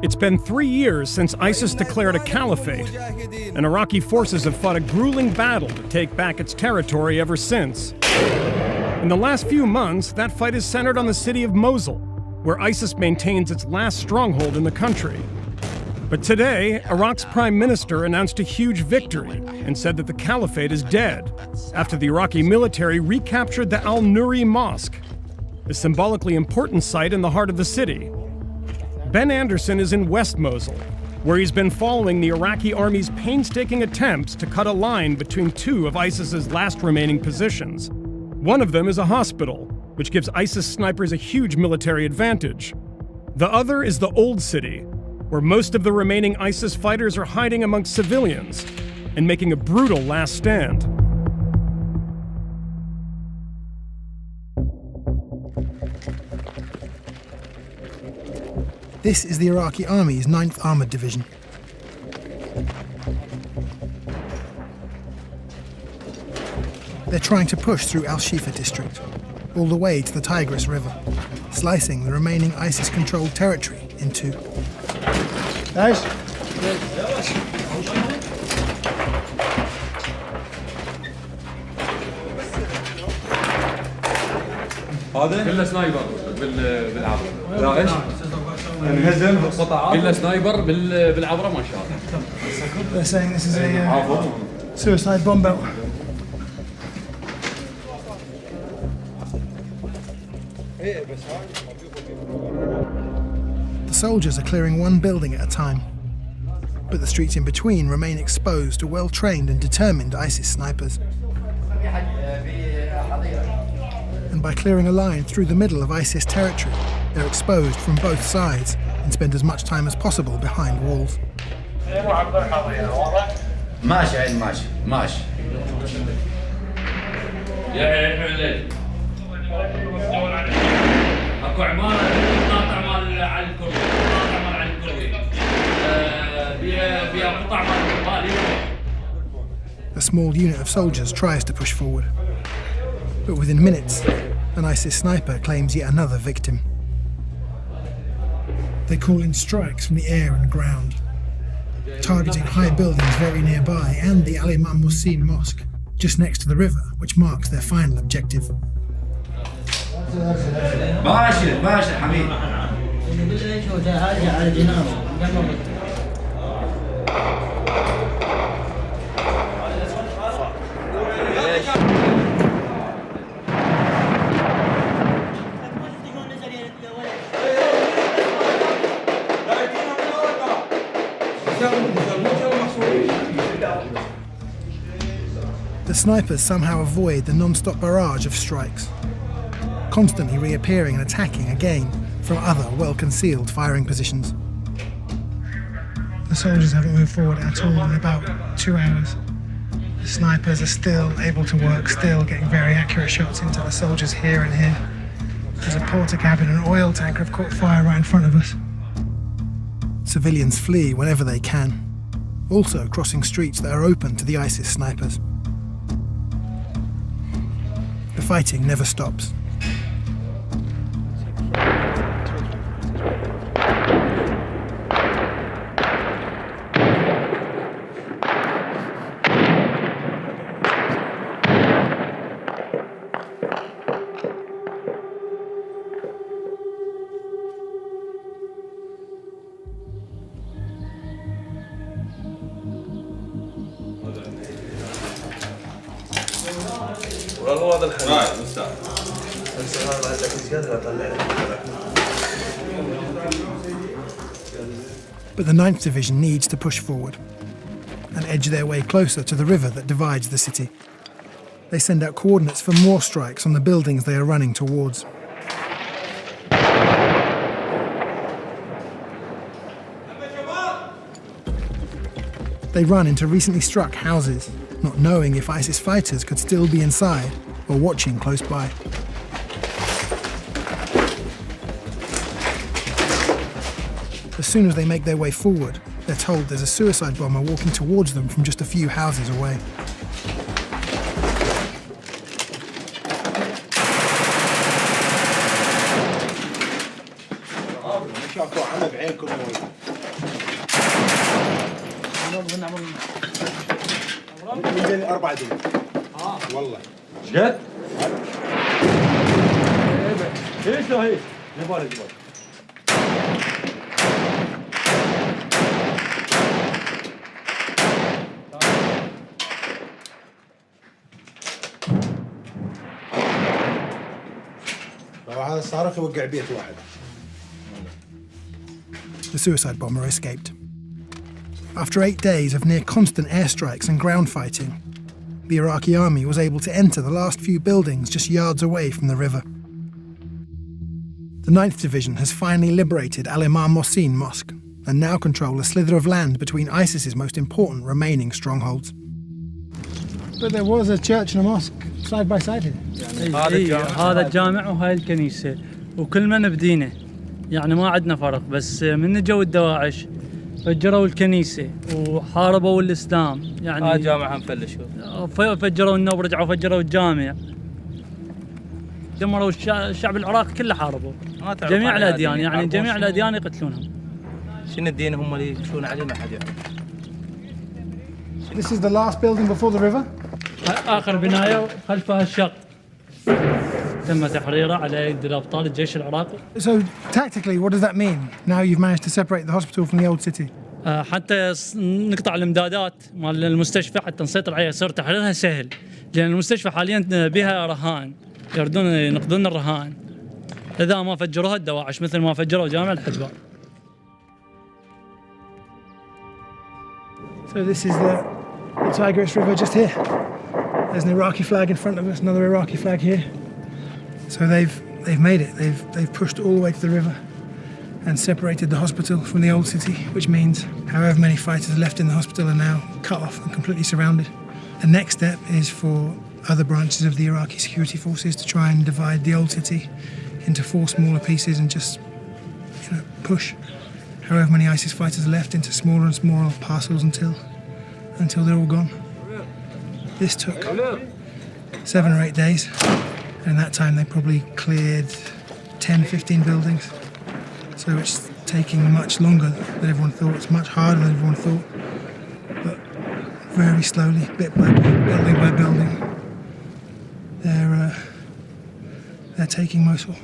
It's been 3 years since ISIS declared a caliphate, and Iraqi forces have fought a grueling battle to take back its territory ever since. In the last few months, that fight is centered on the city of Mosul, where ISIS maintains its last stronghold in the country. But today, Iraq's prime minister announced a huge victory and said that the caliphate is dead, after the Iraqi military recaptured the al-Nuri Mosque, a symbolically important site in the heart of the city. Ben Anderson is in West Mosul, where he's been following the Iraqi army's painstaking attempts to cut a line between two of ISIS's last remaining positions. One of them is a hospital, which gives ISIS snipers a huge military advantage. The other is the Old City, where most of the remaining ISIS fighters are hiding amongst civilians and making a brutal last stand. This is the Iraqi Army's 9th Armoured Division. They're trying to push through Al-Shifa district, all the way to the Tigris River, slicing the remaining ISIS-controlled territory in two. Guys? هذا كله سنايبر بالعبره. لا ايش؟ انهزم قطعات. كله سنايبر بالعبره ما شاء الله. They're saying this is a suicide bomb belt. The soldiers are clearing one building at a time, but the streets in between remain exposed to well-trained and determined ISIS snipers. And by clearing a line through the middle of ISIS territory, they're exposed from both sides and spend as much time as possible behind walls. ماشي ماشي ماشي. اكو عماره قاطع مال على الكروي، قاطع مال على الكروي. بيها قطع مال. A small unit of soldiers tries to push forward, but within minutes, an ISIS sniper claims yet another victim. They call in strikes from the air and ground, targeting high buildings very nearby and the al-Imam Mosque, just next to the river, which marks their final objective. ماشي ماشي حبيبي. The snipers somehow avoid the non-stop barrage of strikes, constantly reappearing and attacking again from other well-concealed firing positions. The soldiers haven't moved forward at all in about 2 hours. The snipers are still able to work, still getting very accurate shots into the soldiers here and here. There's a porter cabin and an oil tanker have caught fire right in front of us. Civilians flee whenever they can, also crossing streets that are open to the ISIS snipers. The fighting never stops. But the 9th Division needs to push forward and edge their way closer to the river that divides the city. They send out coordinates for more strikes on the buildings they are running towards. They run into recently struck houses, not knowing if ISIS fighters could still be inside or watching close by. As soon as they make their way forward, they're told there's a suicide bomber walking towards them from just a few houses away. شافوا عنا بعينكم ينزل 4 دقيقة والله جد؟ ايش هي؟ جبال جبال هذا الصاروخ يوقع بيت واحد. The suicide bomber escaped. After 8 days of near constant airstrikes and ground fighting, the Iraqi army was able to enter the last few buildings just yards away from the river. The 9th Division has finally liberated al-Imam Mohsin Mosque and now control a slither of land between ISIS's most important remaining strongholds. But there was a church and a mosque side by side here. هذا الجامع وهاي الكنيسة وكل بدينه يعني ما عندنا فرق بس من جو الدواعش فجروا الكنيسة وحاربوا الإسلام يعني جامعة مفلشوا فجروا النوب رجعوا فجروا الجامع دمروا الشعب العراقي كله حاربوا جميع الأديان يعني جميع الأديان يقتلونهم شنو الدين هم اللي يمشون عليه ما حد يعرف. This is the last building before the river? آخر بناية خلفها الشط تم تحريره على يد الأبطال الجيش العراقي. So tactically, what does that mean? Now you've managed to separate the hospital from the old city. حتى نقطع الإمدادات مال المستشفى حتى نسيطر عليها يصير تحريرها سهل لأن المستشفى حاليا بها رهان يردون ينقذون الرهان إذا ما فجروها الدواعش مثل ما فجروا جامع الحجبة. So this is the Tigris River just here. There's an Iraqi flag in front of us, another Iraqi flag here. So they've made it. They've pushed all the way to the river and separated the hospital from the old city, which means however many fighters left in the hospital are now cut off and completely surrounded. The next step is for other branches of the Iraqi security forces to try and divide the old city into 4 smaller pieces and just, push however many ISIS fighters are left into smaller and smaller parcels until they're all gone. This took 7 or 8 days. And in that time they probably cleared 10, 15 buildings. So it's taking much longer than everyone thought. It's much harder than everyone thought. But very slowly, bit by bit, building by building, they're taking Mosul.